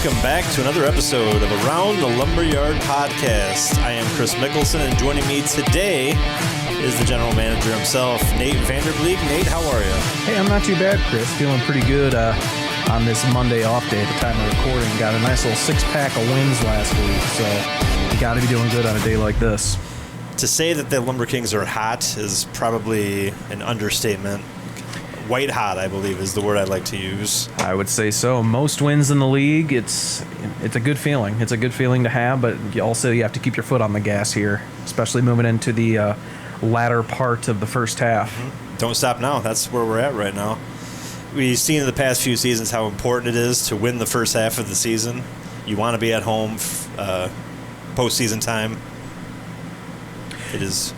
welcome back to another episode of Around the Lumberyard Podcast. I am Chris Mickelson, and joining me today is the general manager himself, Nate Vander Bleek. Nate, how are you? Hey, I'm not too bad, Chris. Feeling pretty good on this Monday off day at the time of recording. Got a nice little six-pack of wins last week, so you got to be doing good on a day like this. To say that the LumberKings are hot is probably an understatement. White hot, I believe, is the word I'd like to use. I would say so. Most wins in the league. It's a good feeling. It's a good feeling to have, but you have to keep your foot on the gas here, especially moving into the latter part of the first half. Mm-hmm. Don't stop now. That's where we're at right now. We've seen in the past few seasons how important it is to win the first half of the season. You want to be at home postseason time. It is.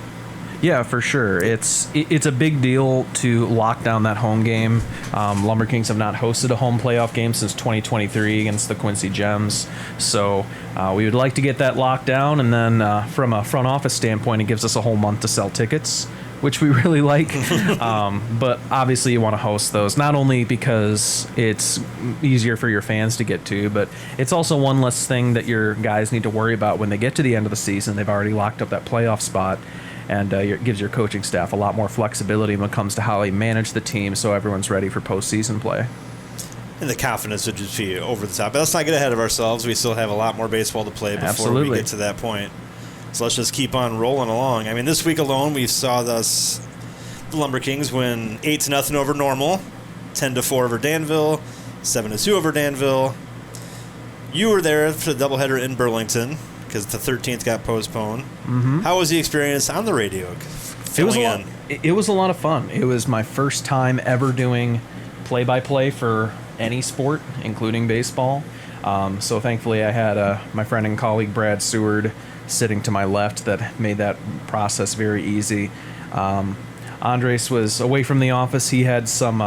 Yeah, for sure. It's a big deal to lock down that home game. LumberKings have not hosted a home playoff game since 2023 against the Quincy Gems. So we would like to get that locked down, and then from a front office standpoint, it gives us a whole month to sell tickets, which we really like. But obviously you want to host those, not only because it's easier for your fans to get to, but it's also one less thing that your guys need to worry about when they get to the end of the season. They've already locked up that playoff spot. And it gives your coaching staff a lot more flexibility when it comes to how they manage the team, so everyone's ready for postseason play. And the confidence would just be over the top. But let's not get ahead of ourselves. We still have a lot more baseball to play before we get to that point. So let's just keep on rolling along. I mean, this week alone, we saw the LumberKings win 8-0 over Normal, 10-4 over Danville, 7-2 over Danville. You were there for the doubleheader in Burlington, because the 13th got postponed. Mm-hmm. How was the experience on the radio? It was a lot of fun. It was my first time ever doing play-by-play for any sport, including baseball. So thankfully I had my friend and colleague Brad Seward sitting to my left that made that process very easy. Andrés was away from the office. He had some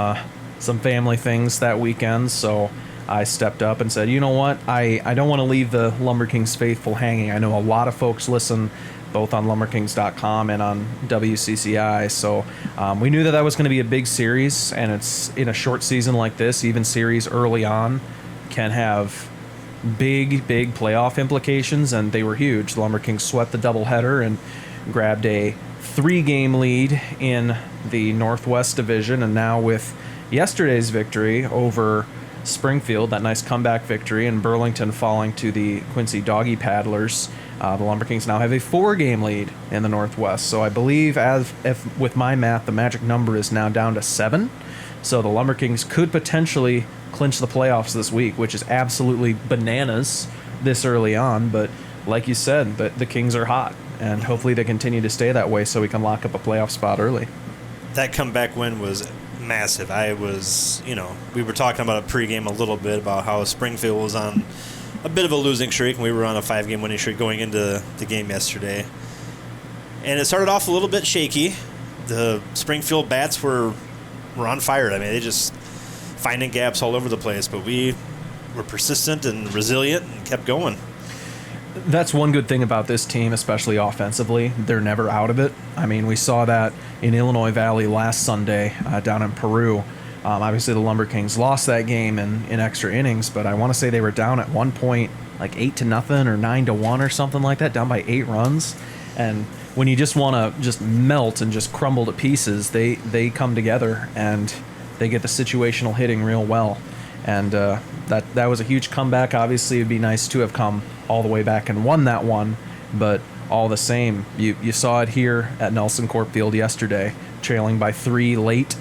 family things that weekend, so I stepped up and said, you know what, I don't want to leave the LumberKings faithful hanging. I know a lot of folks listen both on LumberKings.com and on WCCI, so we knew that was going to be a big series, and it's in a short season like this, even series early on can have big playoff implications, and they were huge. The LumberKings swept the doubleheader and grabbed a 3-game lead in the Northwest Division, and now with yesterday's victory over Springfield, that nice comeback victory, and Burlington falling to the Quincy Doggy Paddlers, the LumberKings now have a 4-game lead in the Northwest. So I believe, if with my math, the magic number is now down to 7. So the LumberKings could potentially clinch the playoffs this week, which is absolutely bananas this early on. But like you said, the Kings are hot, and hopefully they continue to stay that way so we can lock up a playoff spot early. That comeback win was massive. We were talking about a pregame a little bit about how Springfield was on a bit of a losing streak, and we were on a 5-game winning streak going into the game yesterday. And it started off a little bit shaky. The Springfield bats were on fire. I mean, they just finding gaps all over the place, but we were persistent and resilient and kept going. That's one good thing about this team, especially offensively. They're never out of it. I mean, we saw that in Illinois Valley last Sunday down in Peru. Obviously, the LumberKings lost that game in extra innings, but I want to say they were down at one point like 8-0 or 9-1 or something like that, down by 8 runs. And when you just want to just melt and just crumble to pieces, they come together and they get the situational hitting real well. And that was a huge comeback. Obviously, it'd be nice to have come all the way back and won that one, but all the same, you saw it here at Nelson Corp Field yesterday, trailing by 3 late.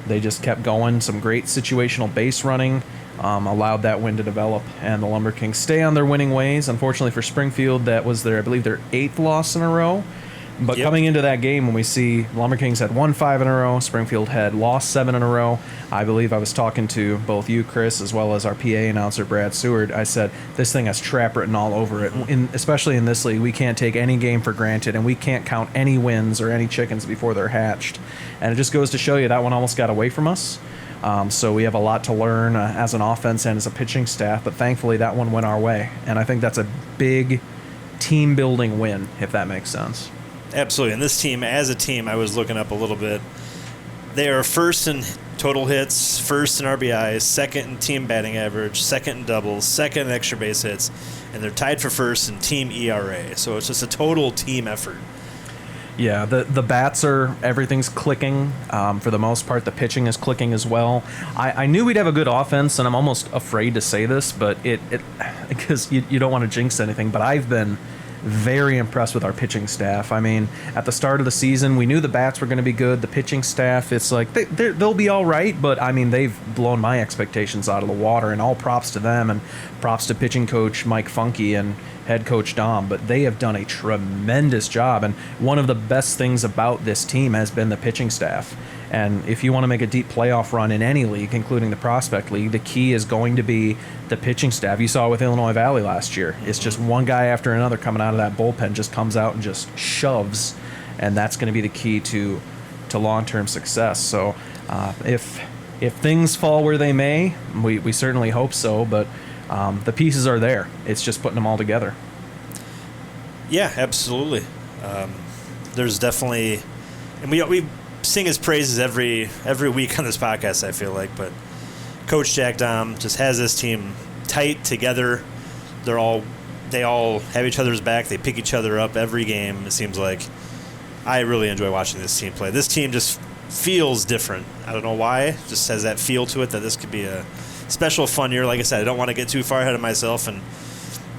They just kept going. Some great situational base running allowed that win to develop, and the LumberKings stay on their winning ways. Unfortunately for Springfield, that was I believe their 8th loss in a row. But Coming into that game, when we see LumberKings had won 5 in a row, Springfield had lost 7 in a row, I believe I was talking to both you, Chris, as well as our PA announcer, Brad Seward. I said, this thing has trap written all over it. Especially in this league, we can't take any game for granted, and we can't count any wins or any chickens before they're hatched. And it just goes to show you that one almost got away from us. So we have a lot to learn as an offense and as a pitching staff, but thankfully that one went our way. And I think that's a big team-building win, if that makes sense. Absolutely. And this team, as a team, I was looking up a little bit. They are first in total hits, first in RBIs, second in team batting average, second in doubles, second in extra base hits, and they're tied for first in team ERA. So it's just a total team effort. Yeah, the bats everything's clicking. For the most part, the pitching is clicking as well. I knew we'd have a good offense, and I'm almost afraid to say this, but because you don't want to jinx anything, but I've been very impressed with our pitching staff. I mean, at the start of the season, we knew the bats were going to be good. The pitching staff, it's like they'll be all right, but I mean, they've blown my expectations out of the water, and all props to them, and props to pitching coach Mike Funky and head coach Dom, but they have done a tremendous job. And one of the best things about this team has been the pitching staff. And if you want to make a deep playoff run in any league, including the Prospect League, the key is going to be the pitching staff. You saw it with Illinois Valley last year. It's just one guy after another coming out of that bullpen, just comes out and just shoves, and that's going to be the key to long-term success. So if things fall where they may, we certainly hope so, but the pieces are there. It's just putting them all together. Yeah, absolutely. There's definitely, and we sing his praises every week on this podcast, I feel like, but Coach Jack Dom just has this team tight together. They all have each other's back. They pick each other up every game, it seems like. I really enjoy watching this team play. This team just feels different. I don't know why. It just has that feel to it that this could be a special, fun year. Like I said, I don't want to get too far ahead of myself and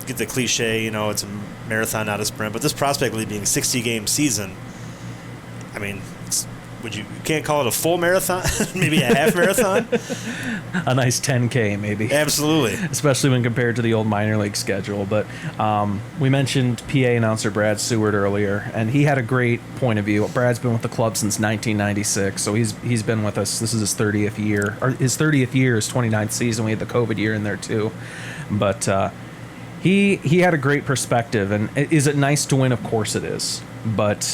get the cliche, it's a marathon, not a sprint. But this Prospect League being a 60-game season, I mean, you can't call it a full marathon, maybe a half marathon. A nice 10K, maybe. Absolutely. Especially when compared to the old minor league schedule. But we mentioned PA announcer Brad Seward earlier, and he had a great point of view. Brad's been with the club since 1996, so he's been with us. This is his 30th year. Or his 30th year, his 29th season. We had the COVID year in there, too. But he had a great perspective. And is it nice to win? Of course it is. But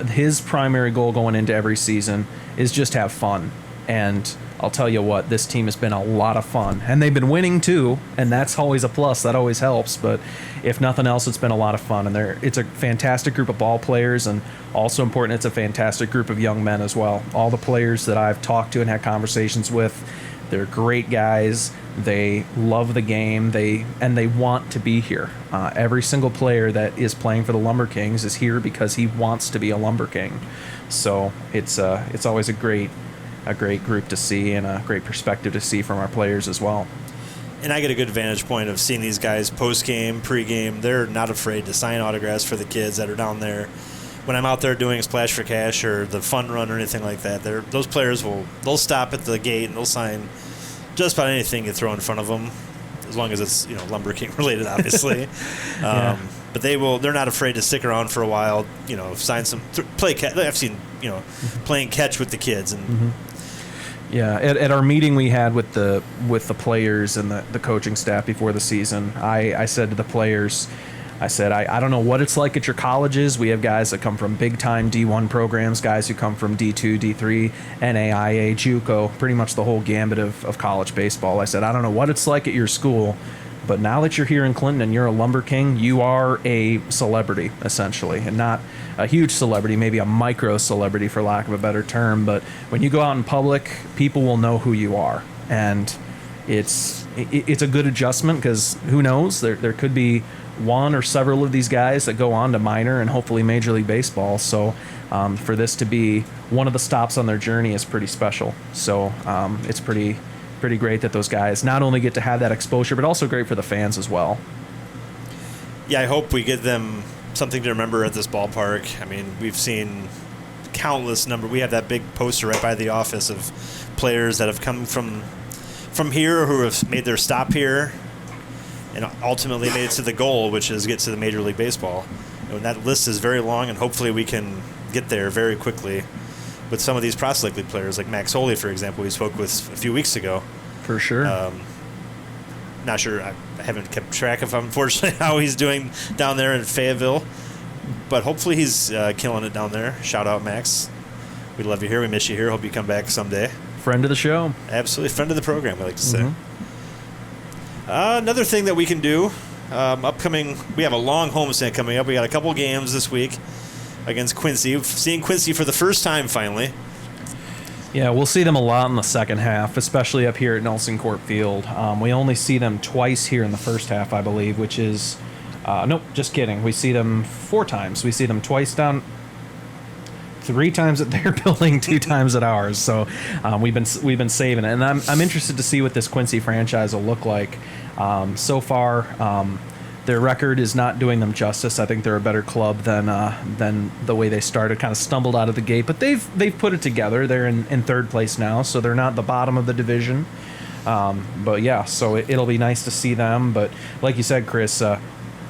his primary goal going into every season is just have fun. And I'll tell you what, this team has been a lot of fun. And they've been winning too, and that's always a plus. That always helps. But if nothing else, it's been a lot of fun. And it's a fantastic group of ball players, and also important, it's a fantastic group of young men as well. All the players that I've talked to and had conversations with, they're great guys. They love the game. They want to be here. Every single player that is playing for the LumberKings is here because he wants to be a LumberKing. So it's always a great group to see, and a great perspective to see from our players as well. And I get a good vantage point of seeing these guys post-game, pre-game. They're not afraid to sign autographs for the kids that are down there. When I'm out there doing Splash for Cash or the Fun Run or anything like that, those players they'll stop at the gate and they'll sign just about anything you throw in front of them, as long as it's LumberKing related, obviously. Yeah. But they're not afraid to stick around for a while. Sign some play catch. I've seen playing catch with the kids and. Mm-hmm. Yeah, at our meeting we had with the players and the coaching staff before the season, I said to the players, I don't know what it's like at your colleges. We have guys that come from big-time D1 programs, guys who come from D2, D3, NAIA, JUCO, pretty much the whole gambit of college baseball. I said, I don't know what it's like at your school, but now that you're here in Clinton and you're a LumberKing, you are a celebrity, essentially, and not a huge celebrity, maybe a micro celebrity for lack of a better term. But when you go out in public, people will know who you are, and it's a good adjustment, because who knows, there could be one or several of these guys that go on to minor and hopefully Major League Baseball. So for this to be one of the stops on their journey is pretty special. So it's pretty great that those guys not only get to have that exposure, but also great for the fans as well. Yeah, I hope we get them something to remember at this ballpark. I mean, we've seen countless number. We have that big poster right by the office of players that have come from here, who have made their stop here and ultimately made it to the goal, which is get to the Major League Baseball. And that list is very long, and hopefully we can get there very quickly with some of these Prospect League players, like Max Holy, for example, we spoke with a few weeks ago. For sure. Not sure. I haven't kept track of, unfortunately, how he's doing down there in Fayetteville. But hopefully he's killing it down there. Shout out, Max. We love you here. We miss you here. Hope you come back someday. Friend of the show. Absolutely. Friend of the program, we like to say. Another thing that we can do, upcoming, we have a long homestand coming up. We got a couple games this week against Quincy. Seeing Quincy for the first time finally. Yeah, we'll see them a lot in the second half, especially up here at Nelson Court Field. We only see them twice here in the first half, I believe, which is... nope, just kidding. We see them 4 times. We see them twice down... 3 times at their building, 2 times at ours. So we've been saving it, and I'm interested to see what this Quincy franchise will look like. So far, their record is not doing them justice. I think they're a better club than the way they started. Kind of stumbled out of the gate, but they've put it together. They're in 3rd place now, so they're not the bottom of the division. But yeah, so it'll be nice to see them. But like you said, Chris,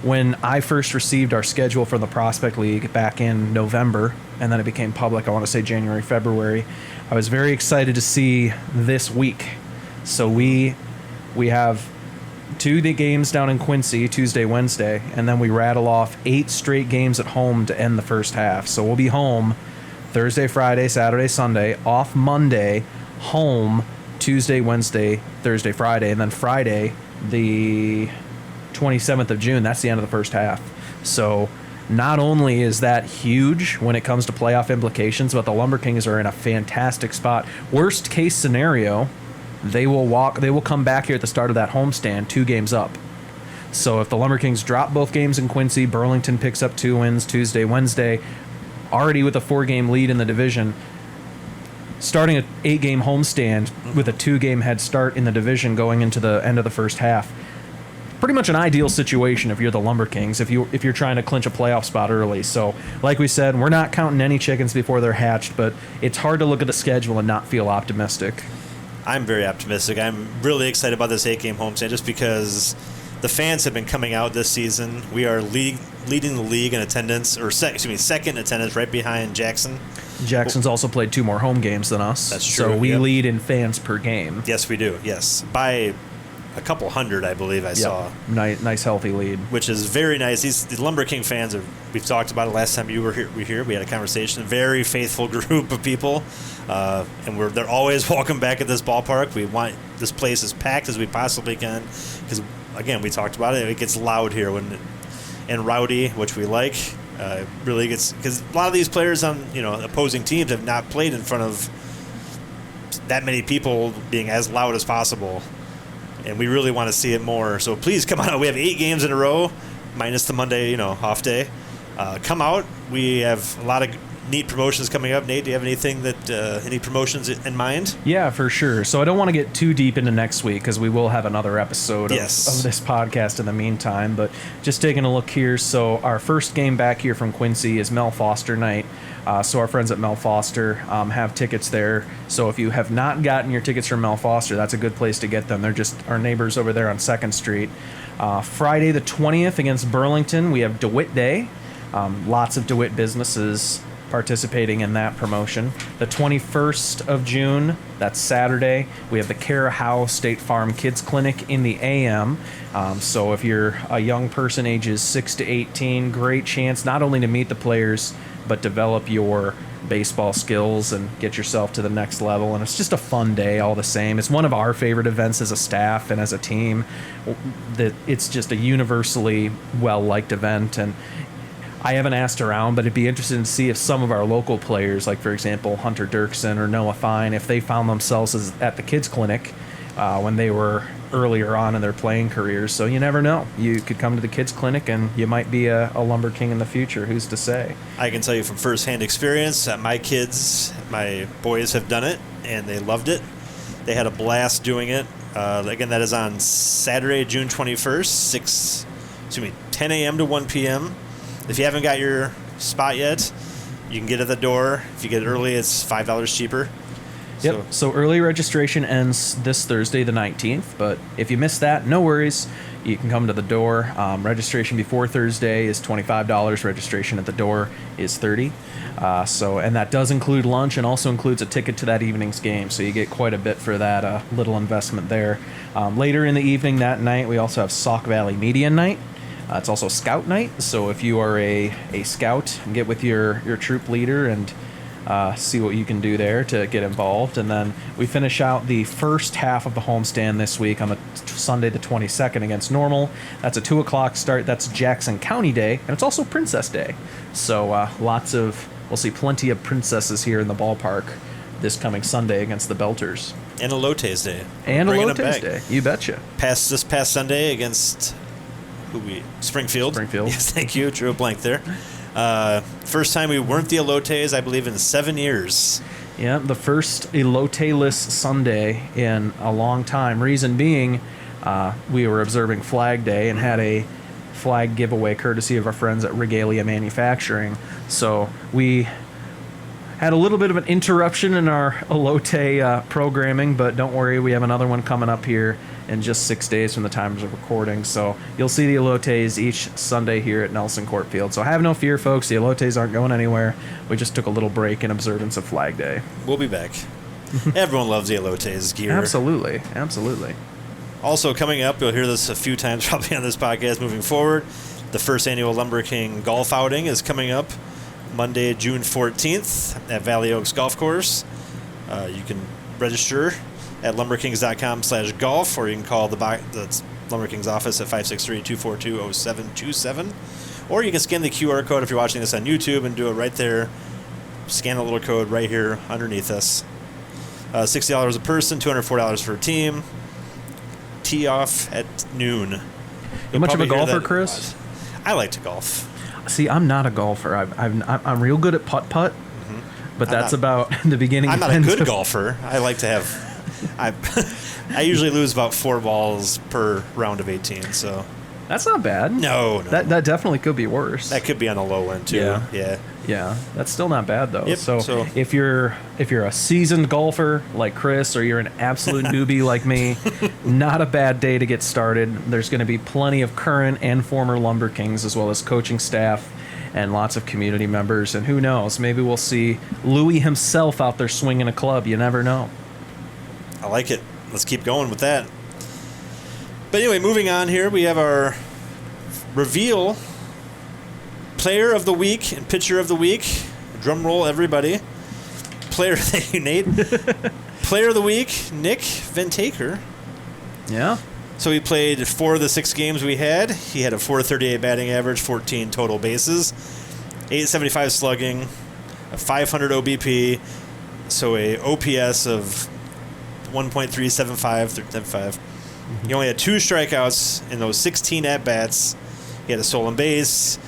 when I first received our schedule for the Prospect League back in November, and then it became public, I want to say January, February, I was very excited to see this week. So we have 2 games down in Quincy, Tuesday, Wednesday, and then we rattle off 8 straight games at home to end the first half. So we'll be home Thursday, Friday, Saturday, Sunday, off Monday, home Tuesday, Wednesday, Thursday, Friday, and then Friday, the 27th of June, that's the end of the first half. So not only is that huge when it comes to playoff implications, but the LumberKings are in a fantastic spot. Worst case scenario, they will come back here at the start of that homestand 2 games up. So if the LumberKings drop both games in Quincy, Burlington picks up 2 wins Tuesday, Wednesday, already with a 4-game lead in the division, starting an 8-game homestand with a 2-game head start in the division going into the end of the first half. Pretty much an ideal situation if you're the LumberKings, if you're trying to clinch a playoff spot early. So, like we said, we're not counting any chickens before they're hatched, but it's hard to look at the schedule and not feel optimistic. I'm very optimistic. I'm really excited about this 8-game homestand just because the fans have been coming out this season. We are leading the league in attendance, or second in attendance, right behind Jackson. Jackson's also played 2 more home games than us. That's true. So we lead in fans per game. Yes, we do. Yes, by a couple hundred, I believe I saw. Nice, healthy lead. Which is very nice. The LumberKing fans, we've talked about it last time you were here. We had a conversation. Very faithful group of people. And they're always welcome back at this ballpark. We want this place as packed as we possibly can. Because, again, we talked about it. It gets loud here and rowdy, which we like. Really gets... Because a lot of these players on opposing teams have not played in front of that many people being as loud as possible. And we really want to see it more. So please come out. We have 8 games in a row, minus the Monday, off day. Come out. We have a lot of neat promotions coming up. Nate, do you have anything any promotions in mind? Yeah, for sure. So I don't want to get too deep into next week because we will have another episode of this podcast in the meantime. But just taking a look here. So our first game back here from Quincy is Mel Foster night. So our friends at Mel Foster have tickets there. So if you have not gotten your tickets from Mel Foster, that's a good place to get them. They're just our neighbors over there on 2nd Street. Friday the 20th against Burlington, we have DeWitt Day. Lots of DeWitt businesses participating in that promotion. The 21st of June, that's Saturday, we have the Carahow State Farm Kids Clinic in the AM. So if you're a young person ages 6 to 18, great chance not only to meet the players, but develop your baseball skills and get yourself to the next level. And it's just a fun day all the same. It's one of our favorite events as a staff and as a team. It's just a universally well-liked event. And I haven't asked around, but it'd be interesting to see if some of our local players, like, for example, Hunter Dirksen or Noah Fine, if they found themselves at the kids' clinic when they were earlier on in their playing careers. So you never know. You could come to the kids' clinic and you might be a LumberKing in the future. Who's to say? I can tell you from firsthand experience that my boys have done it, and they loved it. They had a blast doing it. Again, that is on Saturday, June 21st, 10 a.m. to 1 p.m. If you haven't got your spot yet, you can get at the door. If you get early, it's $5 cheaper. Yep. So early registration ends this Thursday, the 19th. But if you missed that, no worries. You can come to the door. Registration before Thursday is $25. Registration at the door is $30. And that does include lunch and also includes a ticket to that evening's game. So you get quite a bit for that little investment there. Later in the evening that night, we also have Sauk Valley Media Night. It's also Scout Night. So if you are a scout, get with your troop leader and see what you can do there to get involved. And then we finish out the first half of the homestand this week on the Sunday the 22nd against Normal. That's a 2 o'clock start. That's Jackson County Day, and it's also Princess Day. So we'll see plenty of princesses here in the ballpark this coming Sunday against the Belters. And Elotes Day. And Elotes Day. You betcha. This past Sunday against Springfield. Yes, thank you. Drew a blank there. First time we weren't the Elotes, I believe, in 7 years. Yeah, the first Elote-less Sunday in a long time. Reason being, we were observing Flag Day and had a flag giveaway courtesy of our friends at Regalia Manufacturing. So we had a little bit of an interruption in our Elote programming, but don't worry, we have another one coming up here in just 6 days from the time of recording. So you'll see the Elotes each Sunday here at Nelson Court Field. So have no fear, folks. The Elotes aren't going anywhere. We just took a little break in observance of Flag Day. We'll be back. Everyone loves the Elotes gear. Absolutely. Absolutely. Also coming up, you'll hear this a few times probably on this podcast moving forward, the first annual Lumber King golf outing is coming up Monday, June 14th at Valley Oaks Golf Course. You can register at lumberkings.com/golf, or you can call the Lumber Kings office at 563-242-0727. Or you can scan the QR code if you're watching this on YouTube and do it right there. Scan the little code right here underneath us. $60 a person, $204 for a team. Tee off at noon. You much of a golfer, Chris? I like to golf. See, I'm not a golfer. I'm real good at putt-putt, but that's about the beginning. I'm not a good golfer. I like to have... I usually lose about 4 balls per round of 18, so... That's not bad. No. That definitely could be worse. That could be on the low end, too. Yeah. That's still not bad, though. Yep, so if you're a seasoned golfer like Chris, or you're an absolute newbie like me, not a bad day to get started. There's going to be plenty of current and former Lumber Kings, as well as coaching staff and lots of community members. And who knows, maybe we'll see Louis himself out there swinging a club. You never know. I like it. Let's keep going with that. But anyway, moving on here, we have our reveal player of the week and pitcher of the week. Drum roll, everybody. Thank you, Nate. Player of the week, Nick Vander. Yeah. So he played 4 of the 6 games we had. He had a .438 batting average, 14 total bases, .875 slugging, a 500 OBP, so a OPS of 1.375. He only had 2 strikeouts in those 16 at-bats. He had a stolen base,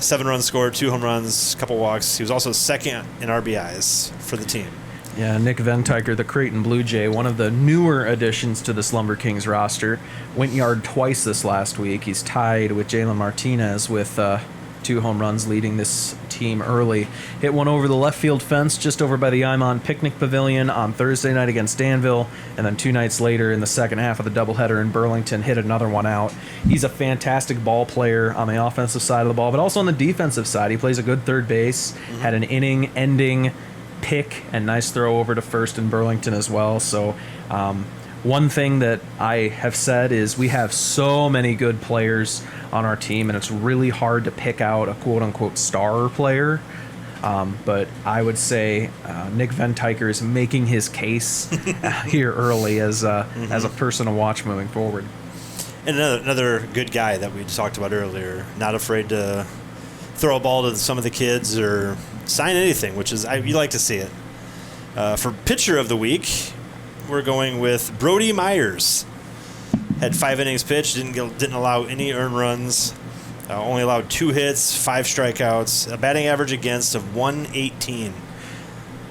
7 runs scored, 2 home runs, a couple walks. He was also second in RBIs for the team. Yeah, Nick Vander, the Creighton Blue Jay, one of the newer additions to this Lumber Kings roster, went yard twice this last week. He's tied with Jalen Martinez with 2 home runs, leading this team early. Hit one over the left field fence just over by the Imon Picnic Pavilion on Thursday night against Danville, and then 2 nights later in the second half of the doubleheader in Burlington, hit another one out. He's a fantastic ball player on the offensive side of the ball, but also on the defensive side. He plays a good third base, had an inning-ending pick and nice throw over to first in Burlington as well. So one thing that I have said is we have so many good players on our team, and it's really hard to pick out a quote-unquote star player. But I would say Nick Vander is making his case here early as a person to watch moving forward. And another good guy that we talked about earlier, not afraid to throw a ball to some of the kids or sign anything, which is you like to see it. For pitcher of the week, we're going with Brody Myers. Had 5 innings pitched, didn't allow any earned runs, only allowed 2 hits, 5 strikeouts, a batting average against of 118.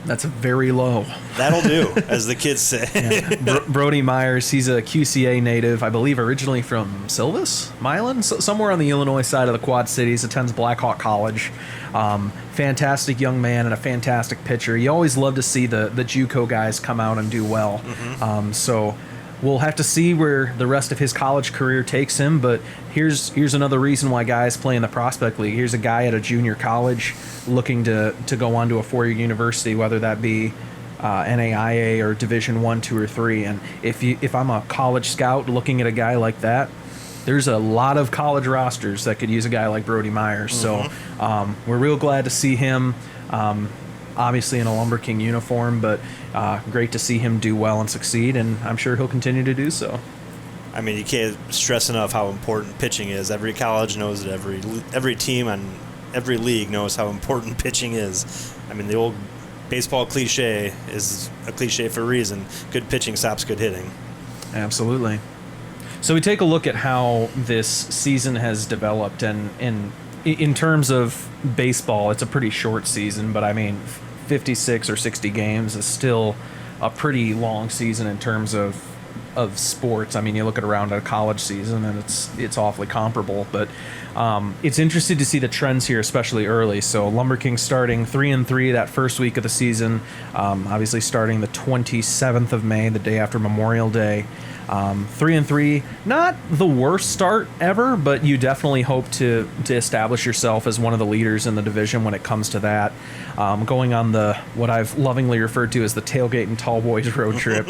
That's very low. That'll do, as the kids say. Yeah. Brody Myers, he's a QCA native, I believe originally from Silvis, Milan, somewhere on the Illinois side of the Quad Cities, attends Blackhawk College. Fantastic young man and a fantastic pitcher. You always love to see the JUCO guys come out and do well. So we'll have to see where the rest of his college career takes him, but here's another reason why guys play in the Prospect League. Here's a guy at a junior college looking to go on to a 4-year university, whether that be NAIA or Division 1, 2, or 3. And if I'm a college scout looking at a guy like that, there's a lot of college rosters that could use a guy like Brody Myers. So we're real glad to see him, obviously in a Lumber King uniform, but great to see him do well and succeed, and I'm sure he'll continue to do so. I mean, you can't stress enough how important pitching is. Every college knows it. Every team on every league knows how important pitching is. I mean, the old baseball cliche is a cliche for a reason. Good pitching stops good hitting. Absolutely. So we take a look at how this season has developed, and in terms of baseball, it's a pretty short season, but I mean, 56 or 60 games is still a pretty long season in terms of sports. I mean, you look at around a college season, and it's awfully comparable. But it's interesting to see the trends here, especially early. So LumberKings starting 3-3 that first week of the season, obviously starting the 27th of May, the day after Memorial Day. 3-3, not the worst start ever, but you definitely hope to establish yourself as one of the leaders in the division when it comes to that. Going on what I've lovingly referred to as the tailgate and tall boys road trip.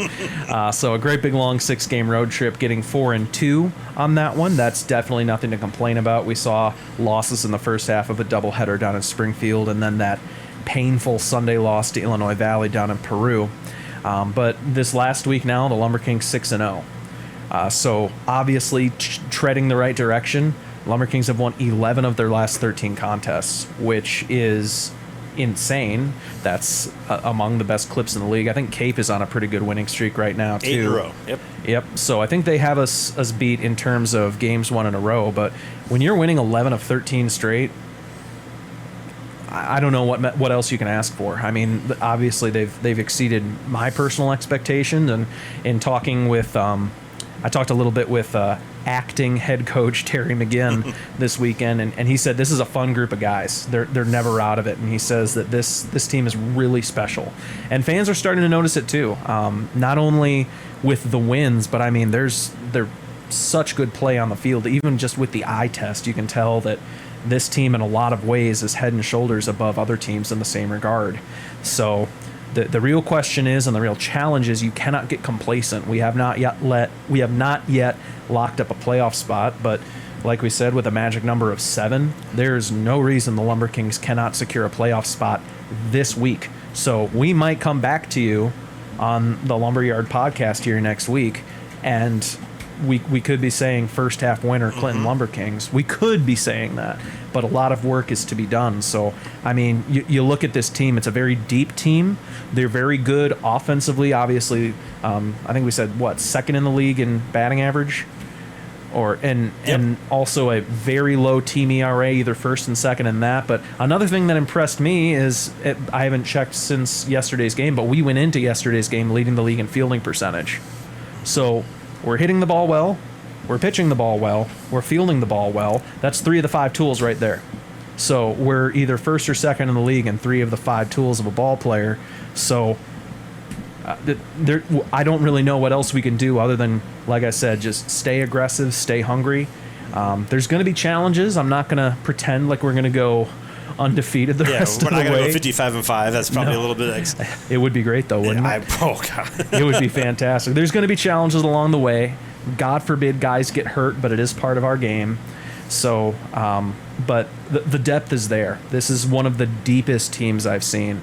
So a great big long 6-game road trip, getting 4-2 on that one. That's definitely nothing to complain about. We saw losses in the first half of a doubleheader down in Springfield, and then that painful Sunday loss to Illinois Valley down in Peru. But this last week now, the LumberKings 6-0. So obviously treading the right direction. LumberKings have won 11 of their last 13 contests, which is insane. That's among the best clips in the league. I think Cape is on a pretty good winning streak right now, too. 8 in a row. Yep. So I think they have us beat in terms of games won in a row. But when you're winning 11 of 13 straight, I don't know what else you can ask for. I mean, obviously they've exceeded my personal expectations, and in talking with, I talked a little bit with acting head coach Terry McGinn this weekend, and he said this is a fun group of guys. They're never out of it, and he says that this team is really special, and fans are starting to notice it too. Not only with the wins, but I mean, they're such good play on the field. Even just with the eye test, you can tell that this team in a lot of ways is head and shoulders above other teams in the same regard. So the real question is, and the real challenge is, you cannot get complacent. We have not yet locked up a playoff spot, but like we said, with a magic number of 7, there's no reason the LumberKings cannot secure a playoff spot this week. So we might come back to you on the Lumberyard podcast here next week, and we could be saying first half winner Clinton LumberKings. We could be saying that, but a lot of work is to be done. So, I mean, you look at this team, it's a very deep team. They're very good offensively. Obviously, I think we said, second in the league in batting average? And also a very low team ERA, either first and second in that. But another thing that impressed me is, I haven't checked since yesterday's game, but we went into yesterday's game leading the league in fielding percentage. So we're hitting the ball well, we're pitching the ball well, we're fielding the ball well. That's 3 of the 5 tools right there. So we're either first or second in the league in 3 of the 5 tools of a ball player. So I don't really know what else we can do other than, like I said, just stay aggressive, stay hungry. There's going to be challenges. I'm not going to pretend like we're going to go undefeated the rest of the way. We're not going to go 55-5. That's probably a little bit. It would be great though, wouldn't it? Oh God, it would be fantastic. There's going to be challenges along the way. God forbid guys get hurt, but it is part of our game. So, but the depth is there. This is one of the deepest teams I've seen.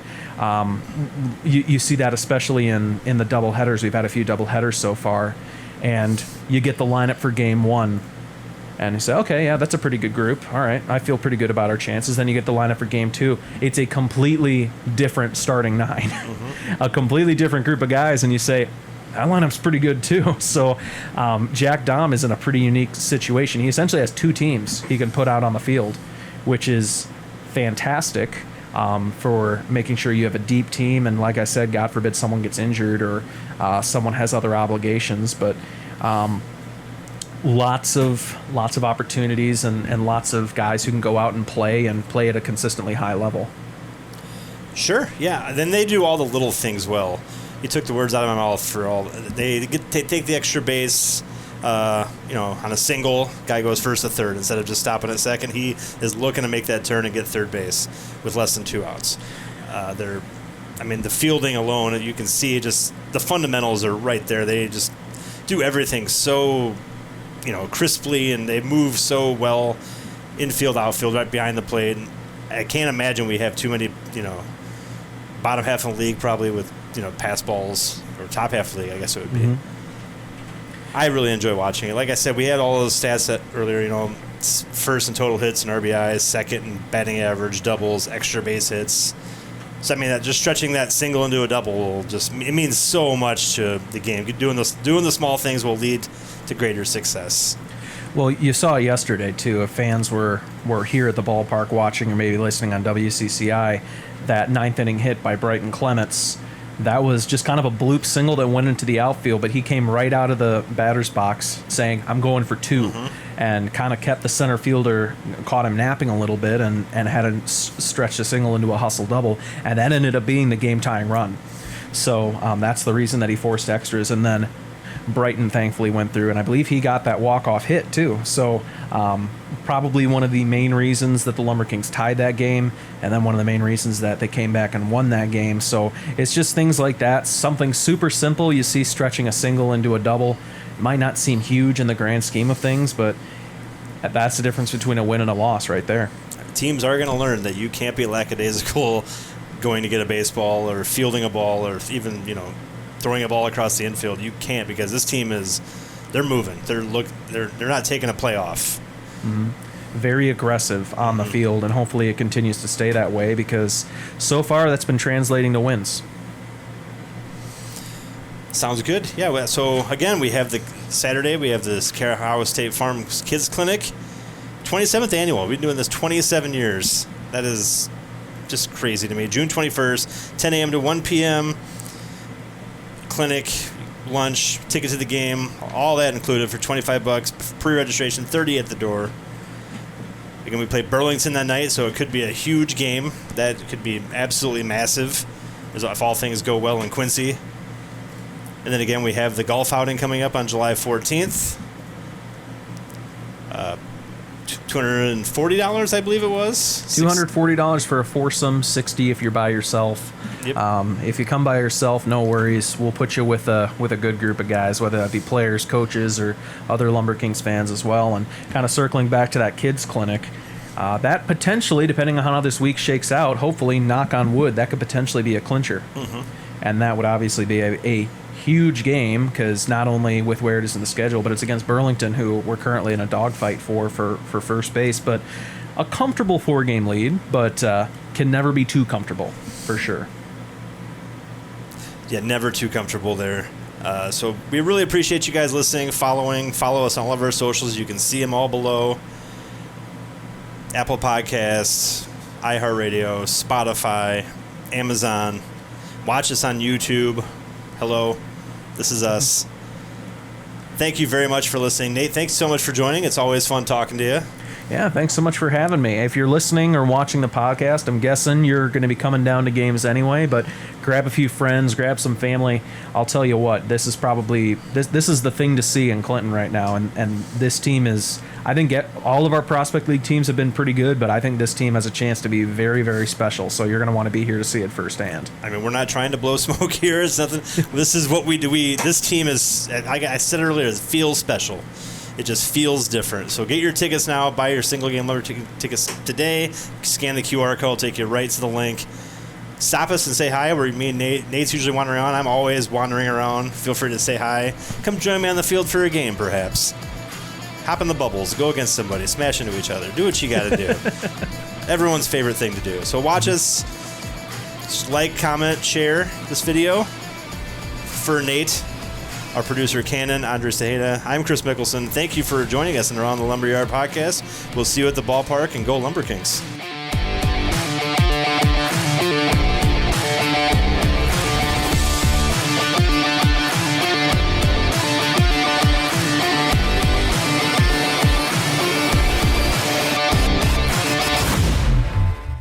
You see that especially in the double headers. We've had a few double headers so far, and you get the lineup for game 1. And you say, okay, yeah, that's a pretty good group. All right, I feel pretty good about our chances. Then you get the lineup for game 2. It's a completely different starting 9, a completely different group of guys, and you say, that lineup's pretty good too. So Jack Dahm is in a pretty unique situation. He essentially has 2 teams he can put out on the field, which is fantastic for making sure you have a deep team. And like I said, God forbid someone gets injured or someone has other obligations, but lots of opportunities and lots of guys who can go out and play at a consistently high level. Sure, yeah. Then they do all the little things well. You took the words out of my mouth for all. They take the extra base, on a single. Guy goes first to third instead of just stopping at second. He is looking to make that turn and get third base with less than 2 outs. The fielding alone, you can see just the fundamentals are right there. They just do everything so, crisply, and they move so well, infield, outfield, right behind the plate. I can't imagine we have too many, bottom half of the league probably with, pass balls, or top half of the league, I guess it would be. Mm-hmm. I really enjoy watching it. Like I said, we had all those stats earlier, first in total hits and RBIs, second in batting average, doubles, extra base hits. So I mean, that just stretching that single into a double will it means so much to the game. Doing the small things will lead to greater success. Well, you saw yesterday too. If fans were here at the ballpark watching, or maybe listening on WCCI, that ninth inning hit by Bryton Clements, that was just kind of a bloop single that went into the outfield, but he came right out of the batter's box saying, "I'm going for 2," and kind of kept the center fielder, caught him napping a little bit, and had to stretch the single into a hustle double, and that ended up being the game-tying run. So that's the reason that he forced extras, and then Bryton thankfully went through, and I believe he got that walk-off hit too. So probably one of the main reasons that the LumberKings tied that game, and then one of the main reasons that they came back and won that game. So it's just things like that. Something super simple. You see stretching a single into a double. It might not seem huge in the grand scheme of things, but that's the difference between a win and a loss right there. Teams are going to learn that you can't be lackadaisical going to get a baseball or fielding a ball or even, throwing a ball across the infield. You can't, because this team they're moving. They're not taking a play off. Mm-hmm. Very aggressive on the field, and hopefully it continues to stay that way, because so far that's been translating to wins. Sounds good. Yeah, so again, we have Saturday, we have this Iowa State Farm Kids Clinic, 27th annual. We've been doing this 27 years. That is just crazy to me. June 21st, 10 a.m. to 1 p.m., clinic, lunch, ticket to the game, all that included for $25, pre-registration, $30 at the door. Again, we play Burlington that night, so it could be a huge game. That could be absolutely massive, if all things go well in Quincy. And then again, we have the golf outing coming up on July 14th. $240, I believe it was. $240 for a foursome, $60 if you're by yourself. Yep. If you come by yourself, no worries. We'll put you with a good group of guys, whether that be players, coaches, or other LumberKings fans as well. And kind of circling back to that kids clinic, that potentially, depending on how this week shakes out, hopefully, knock on wood, that could potentially be a clincher. Mm-hmm. And that would obviously be a huge game, because not only with where it is in the schedule, but it's against Burlington, who we're currently in a dogfight for first base. But a comfortable 4-game lead, but can never be too comfortable, for sure. Yeah, never too comfortable there. So we really appreciate you guys listening, follow us on all of our socials. You can see them all below. Apple Podcasts, iHeartRadio, Spotify, Amazon. Watch us on YouTube. Hello, this is us. Thank you very much for listening. Nate, thanks so much for joining. It's always fun talking to you. Yeah, thanks so much for having me. If you're listening or watching the podcast, I'm guessing you're going to be coming down to games anyway, but grab a few friends, grab some family. I'll tell you what, this is probably this is the thing to see in Clinton right now, and this team is, I think all of our Prospect League teams have been pretty good, but I think this team has a chance to be very, very special, so you're going to want to be here to see it firsthand. I mean, we're not trying to blow smoke here. It's nothing. This is what we do. This team is, I said earlier, it feels special. It just feels different. So get your tickets now. Buy your single-game Lumber tickets today. Scan the QR code. Take you right to the link. Stop us and say hi. Me and Nate's usually wandering around. I'm always wandering around. Feel free to say hi. Come join me on the field for a game, perhaps. Hop in the bubbles. Go against somebody. Smash into each other. Do what you got to do. Everyone's favorite thing to do. So watch us. Just like, comment, share this video. For Nate, our producer, Kannon, Andrés, Tejeda. I'm Chris Mickelson. Thank you for joining us in Around the Lumberyard podcast. We'll see you at the ballpark, and go LumberKings.